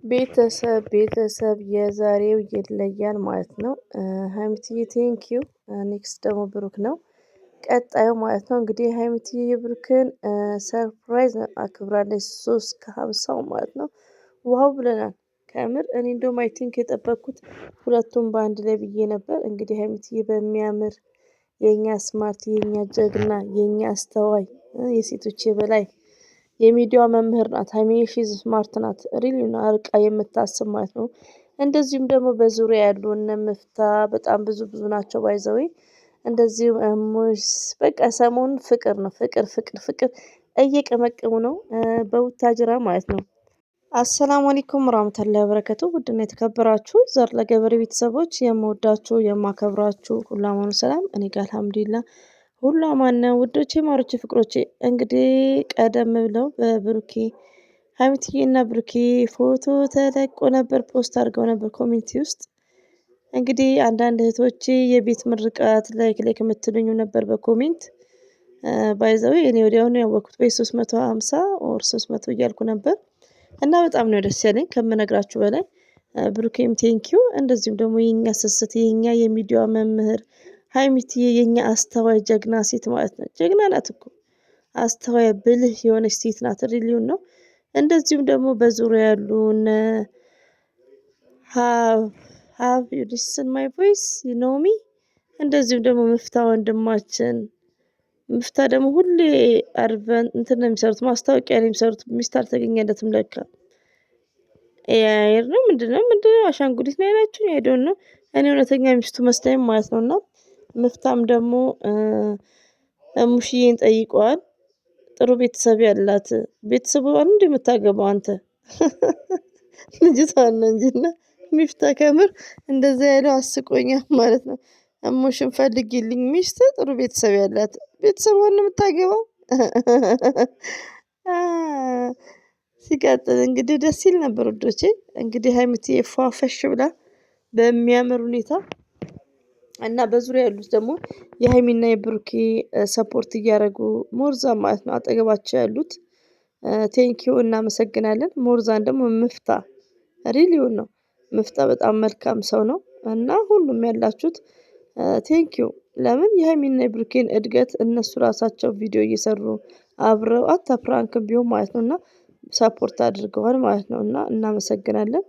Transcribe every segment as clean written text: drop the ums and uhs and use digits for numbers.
ቤተሰብ የዛሬው ይለያል ማለት ነው። ሀይሚትዬ ቴንኪው። ኔክስት ደግሞ ብሩክ ነው ቀጣዩ ማለት ነው። እንግዲህ ሀይሚትዬ የብሩክን ሰርፕራይዝ አክብራለች 3 ከ50 ማለት ነው። ዋው ብለናል። ከምር እኔ እንደውም አይ ቲንክ የጠበቅኩት ሁለቱም በአንድ ላይ ብዬ ነበር። እንግዲህ ሀይሚትዬ በሚያምር የኛ ስማርት የኛ ጀግና የኛ አስተዋይ የሴቶች የበላይ የሚዲያዋ መምህር ናት። ሀይሚዬ ሺዝ ስማርት ናት። ሪሊ አርቃ የምታስብ ማለት ነው። እንደዚሁም ደግሞ በዙሪያ ያሉ እነ ምፍታ በጣም ብዙ ናቸው። ባይ ዘ ዌይ እንደዚሁም እሙሽ በቃ ሰሞኑን ፍቅር ነው ፍቅር እየቀመቀሙ ነው በቡታጅራ ማለት ነው። አሰላሙ አለይኩም ወራህመቱላሂ ወበረከቱ። ውድና የተከበራችሁ ዘር ለገበሬ ቤተሰቦች የምወዳችሁ የማከብራችሁ ሁሉ አማኑ ሰላም፣ እኔ ጋር አልሐምዱሊላህ ሁሉ አማን ነው። ውዶቼ ማሮቼ ፍቅሮቼ እንግዲህ ቀደም ብለው በብሩኬ ሀይሚትዬና ብሩኬ ፎቶ ተለቆ ነበር፣ ፖስት አድርገው ነበር ኮሚኒቲ ውስጥ። እንግዲህ አንዳንድ እህቶቼ የቤት ምርቃት ላይክ የምትሉኝ ነበር በኮሜንት ባይዘው እኔ ወዲያውኑ ያወቅኩት በ350 ኦር 300 እያልኩ ነበር። እና በጣም ነው ደስ ያለኝ ከምነግራችሁ በላይ። ብሩኬም ቴንኪዩ። እንደዚሁም ደግሞ የኛ ስስት የኛ የሚዲያዋ መምህር ሀይሚትዬ የኛ አስተዋይ ጀግና ሴት ማለት ነው። ጀግና ናት እኮ አስተዋይ ብልህ የሆነች ሴት ናት። ሪሊውን ነው። እንደዚሁም ደግሞ በዙሪያ ያሉ እነ ሃቭ ዩ ሊስን ማይ ቮይስ ዩ ኖ ሚ። እንደዚሁም ደግሞ ምፍታ ወንድማችን ምፍታ ደግሞ ሁሌ አርበን እንትን ነው የሚሰሩት፣ ማስታወቂያ ነው የሚሰሩት። ሚስት አልተገኘለትም ለካ ኤአይር ነው ምንድነው አሻንጉሊት ነው ያላችሁኝ። አይ ዶንት ኖ። እኔ እውነተኛ ሚስቱ መስለኝ ማለት ነውና ምፍታም ደግሞ ሙሽዬን ጠይቀዋል። ጥሩ ቤተሰብ ያላት ቤተሰቧን እንደ የምታገባው አንተ ልጅቷን ነው እንጂና ሚፍታ ከምር እንደዛ ያለው አስቆኛል ማለት ነው። እሙሽን ፈልጊልኝ ሚስት ጥሩ ቤተሰብ ያላት ቤተሰቧን ነው የምታገባው። ሲቀጥል እንግዲህ ደስ ይል ነበር ውዶቼ። እንግዲህ ሀይሚትዬ ፏፈሽ ብላ በሚያምር ሁኔታ እና በዙሪያ ያሉት ደግሞ የሀይሚና የብሩኬ ሰፖርት እያደረጉ ሞርዛ ማለት ነው አጠገባቸው ያሉት ቴንኪው እናመሰግናለን። ሞርዛን ደግሞ ምፍታ ሪሊውን ነው። ምፍታ በጣም መልካም ሰው ነው እና ሁሉም ያላችሁት ቴንኪው። ለምን የሀይሚና የብሩኬን እድገት እነሱ ራሳቸው ቪዲዮ እየሰሩ አብረው አታ ፕራንክም ቢሆን ማለት ነው እና ሰፖርት አድርገዋል ማለት ነው እና እናመሰግናለን።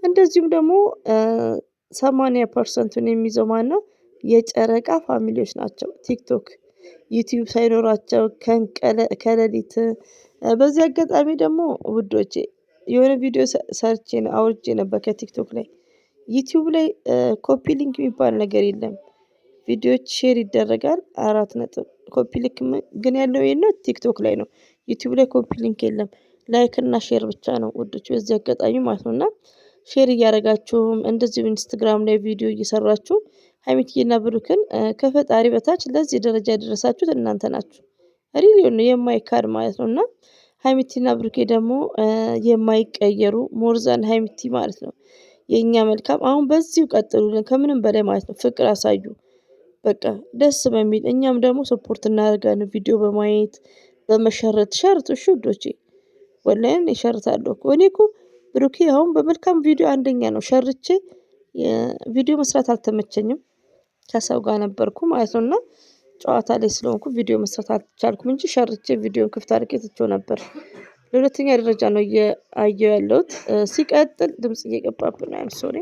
እንደዚሁም ደግሞ 80%ን የሚይዘው ማነው? የጨረቃ ፋሚሊዎች ናቸው። ቲክቶክ ዩቲዩብ ሳይኖራቸው ከሌሊት በዚህ አጋጣሚ ደግሞ ውዶቼ የሆነ ቪዲዮ ሰርቼ አውርጄ ነበር ከቲክቶክ ላይ። ዩቲዩብ ላይ ኮፒ ሊንክ የሚባል ነገር የለም። ቪዲዮዎች ሼር ይደረጋል 4 ኮፒ ሊንክ ግን ያለው የለው ቲክቶክ ላይ ነው። ዩቲዩብ ላይ ኮፒ ሊንክ የለም። ላይክ እና ሼር ብቻ ነው ውዶች በዚህ አጋጣሚ ማለት ነውና ሼር እያደረጋችሁም እንደዚሁ ኢንስታግራም ላይ ቪዲዮ እየሰራችሁ ሀይሚትዬና ብሩክን ከፈጣሪ በታች ለዚህ ደረጃ ያደረሳችሁት እናንተ ናችሁ። ሪሊ ነው የማይካድ ማለት ነውና ሀይሚቲና ብሩኬ ደግሞ የማይቀየሩ ሞርዛን ሀይሚቲ ማለት ነው። የኛ መልካም አሁን በዚሁ ቀጥሉልን ከምንም በላይ ማለት ነው። ፍቅር አሳዩ በቃ ደስ በሚል እኛም ደግሞ ሰፖርት እናደርጋለን ቪዲዮ በማየት በመሸረት ሸርቱ እሺ ውዶቼ። ወላሂ እሸርታለሁ እኮ እኔ እኮ ብሩኬ አሁን በመልካም ቪዲዮ አንደኛ ነው። ሸርቼ ቪዲዮ መስራት አልተመቸኝም ከሰው ጋር ነበርኩ ማለት ነውና ጨዋታ ላይ ስለሆንኩ ቪዲዮ መስራት አልቻልኩም እንጂ ሸርቼ ቪዲዮን ክፍት አድርጌ ትቼው ነበር። ለሁለተኛ ደረጃ ነው እያየሁ ያለሁት። ሲቀጥል ድምጽ እየገባብን ነው ሶሪ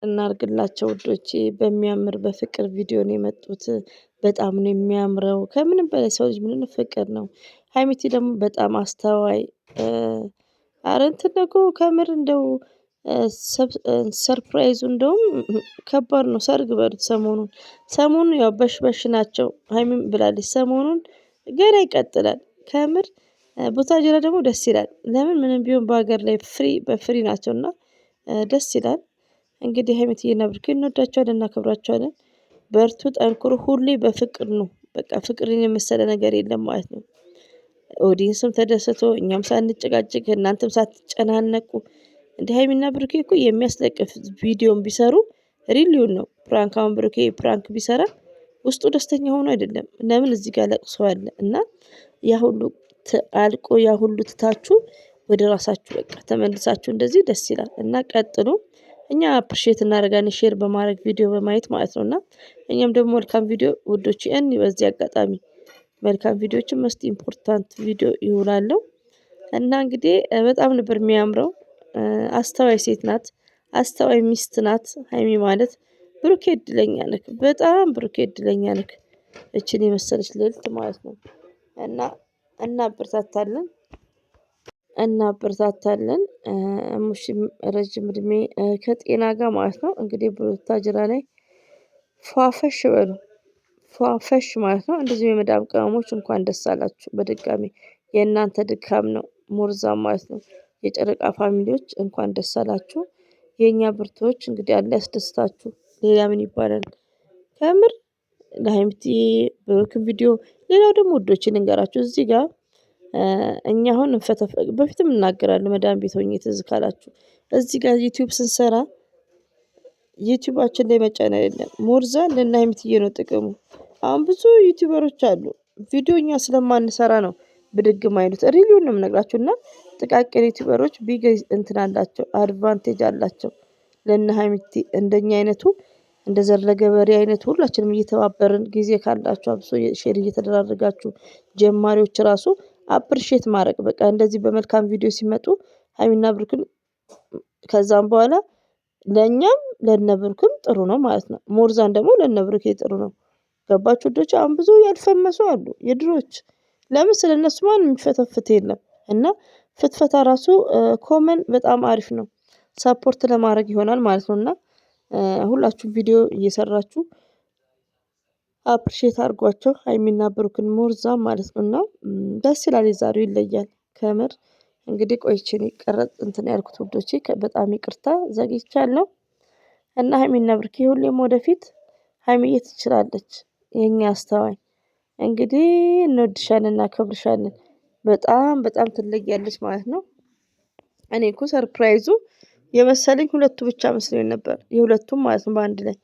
እናርግላቸው ውዶቼ። በሚያምር በፍቅር ቪዲዮ ነው የመጡት። በጣም ነው የሚያምረው። ከምንም በላይ ሰው ልጅ ምንም ፍቅር ነው። ሀይሚቲ ደግሞ በጣም አስተዋይ ኧረ እንትን እኮ ከምር እንደው ሰርፕራይዙ እንደውም ከባድ ነው። ሰርግ በሉት ሰሞኑን ያው በሽ ናቸው። ሀይሚም ብላለች ሰሞኑን ገና ይቀጥላል። ከምር ቡታጅራ ደግሞ ደስ ይላል። ለምን ምንም ቢሆን በሀገር ላይ በፍሪ ናቸውና ደስ ይላል። እንግዲህ ሀይሚትዬና ብሩኬ እንወዳቸዋለን እናከብራቸዋለን። በርቱ ጠንክሩ። ሁሌ በፍቅር ነው በቃ ፍቅርን የመሰለ ነገር የለም ማለት ነው። ኦዲየንስም ተደስቶ እኛም ሳንጨቃጨቅ እናንተም ሳትጨናነቁ እንደ ሀይሚና ብሩኬ እኮ የሚያስለቅፍ ቪዲዮም ቢሰሩ ሪሊውን ነው። ፕራንክ አሁን ብሩኬ ፕራንክ ቢሰራ ውስጡ ደስተኛ ሆኖ አይደለም። ለምን እዚህ ጋር ለቅሶ አለ እና ያ ሁሉ አልቆ ያ ሁሉ ትታችሁ ወደ ራሳችሁ በቃ ተመልሳችሁ እንደዚህ ደስ ይላል እና ቀጥሉ። እኛ አፕሪሼት እናደርጋለን ሼር በማድረግ ቪዲዮ በማየት ማለት ነው። እና እኛም ደግሞ መልካም ቪዲዮ ውዶች በዚህ አጋጣሚ መልካም ቪዲዮዎችን መስት ኢምፖርታንት ቪዲዮ ይውላሉ። እና እንግዲህ በጣም ነበር የሚያምረው። አስተዋይ ሴት ናት፣ አስተዋይ ሚስት ናት ሀይሚ ማለት። ብሩኬ እድለኛ ነክ፣ በጣም ብሩኬ እድለኛ ነክ። እችን የመሰለች ልዕልት ማለት ነው። እና እናበረታታለን እናበረታታለን። እሙሽም ረጅም እድሜ ከጤና ጋር ማለት ነው። እንግዲህ ቡታጅራ ላይ ፏፈሽ በሉ፣ ፏፈሽ ማለት ነው። እንደዚህ የመዳም ቅመሞች እንኳን ደስ አላችሁ በድጋሚ። የእናንተ ድካም ነው ሞርዛም ማለት ነው። የጨረቃ ፋሚሊዎች እንኳን ደስ አላችሁ። የእኛ ብርቶች እንግዲህ አለ ያስደስታችሁ። ሌላ ምን ይባላል? ከምር ለሀይምቲ በክም ቪዲዮ። ሌላው ደግሞ ውዶችን እንገራችሁ እዚህ ጋር እኛ አሁን በፊትም እናገራለን መዳም ቤት ሆኜ ትዝ ካላችሁ እዚህ ጋር ዩቲዩብ ስንሰራ ዩቲዩባችን ላይ መጫን አይደለም ሞርዛ ለና ሀይሚትዬ ነው ጥቅሙ። አሁን ብዙ ዩቲዩበሮች አሉ ቪዲዮ እኛ ስለማንሰራ ነው ብድግ ማይሉት። ሪሊውን ነው የምነግራችሁ። እና ጥቃቅን ዩቲዩበሮች ቢግ እንትን አላቸው፣ አድቫንቴጅ አላቸው። ለነ ሀይሚቲ እንደኛ አይነቱ እንደ ዘረ ገበሬ አይነቱ ሁላችንም እየተባበርን ጊዜ ካላችሁ አብሶ ሼር እየተደራረጋችሁ ጀማሪዎች ራሱ አፕሪሼት ማድረግ በቃ እንደዚህ በመልካም ቪዲዮ ሲመጡ ሀይሚና ብሩክን ከዛም በኋላ ለኛም ለነብሩክም ጥሩ ነው ማለት ነው። ሞርዛን ደግሞ ለነብሩክ ጥሩ ነው። ገባችሁ ወዶች? አሁን ብዙ ያልፈመሱ አሉ የድሮች። ለምን ስለነሱ ማን የሚፈተፍት የለም። እና ፍትፈታ ራሱ ኮመን በጣም አሪፍ ነው። ሰፖርት ለማድረግ ይሆናል ማለት ነውና ሁላችሁም ቪዲዮ እየሰራችሁ አፕሪሼት አድርጓቸው ሀይሚና ብሩክን ሞርዛ ማለት ነውና ደስ ይላል። የዛሬው ይለያል ከምር። እንግዲህ ቆይቼን ይቀረጥ እንትን ያልኩት ውዶቼ በጣም ይቅርታ ዘግይቻለሁ። እና ሀይሚና ብሩክ ሁሌም ወደፊት ሀይሚዬ ትችላለች፣ የኛ አስተዋይ። እንግዲህ እንወድሻለን እናከብርሻለን። በጣም በጣም ትለያለች ማለት ነው። እኔ እኮ ሰርፕራይዙ የመሰለኝ ሁለቱ ብቻ መስሎኝ ነበር፣ የሁለቱም ማለት ነው በአንድ ላይ።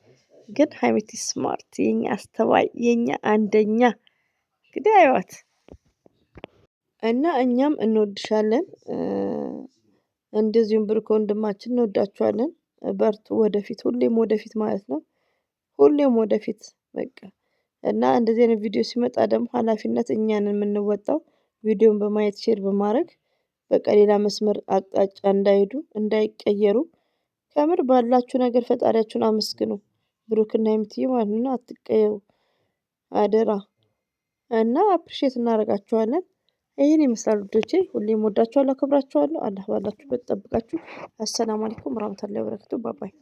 ግን ሀይሚቲ ስማርት፣ የኛ አስተዋይ፣ የኛ አንደኛ። እንግዲህ አይዋት እና እኛም እንወድሻለን፣ እንደዚሁም ብሩክ ወንድማችን እንወዳችኋለን። በርቱ፣ ወደፊት፣ ሁሌም ወደፊት ማለት ነው። ሁሌም ወደፊት በቃ። እና እንደዚህ አይነት ቪዲዮ ሲመጣ ደግሞ ኃላፊነት እኛንን የምንወጣው ቪዲዮን በማየት ሼር በማድረግ በቃ ሌላ መስመር አቅጣጫ እንዳይሄዱ እንዳይቀየሩ። ከምር ባላችሁ ነገር ፈጣሪያችሁን አመስግኑ። ብሩክና ሀይሚትዬ ማለት ነው። አትቀየሩ አደራ። እና አፕሪሼት እናደርጋችኋለን። ይህን ይመስላል ውዶቼ። ሁሌም ወዳችኋለሁ፣ አከብራችኋለሁ። አላህ ባላችሁበት ጠብቃችሁ። አሰላሙ አለይኩም ወራህመቱላሂ ወበረካቱ። ባባይ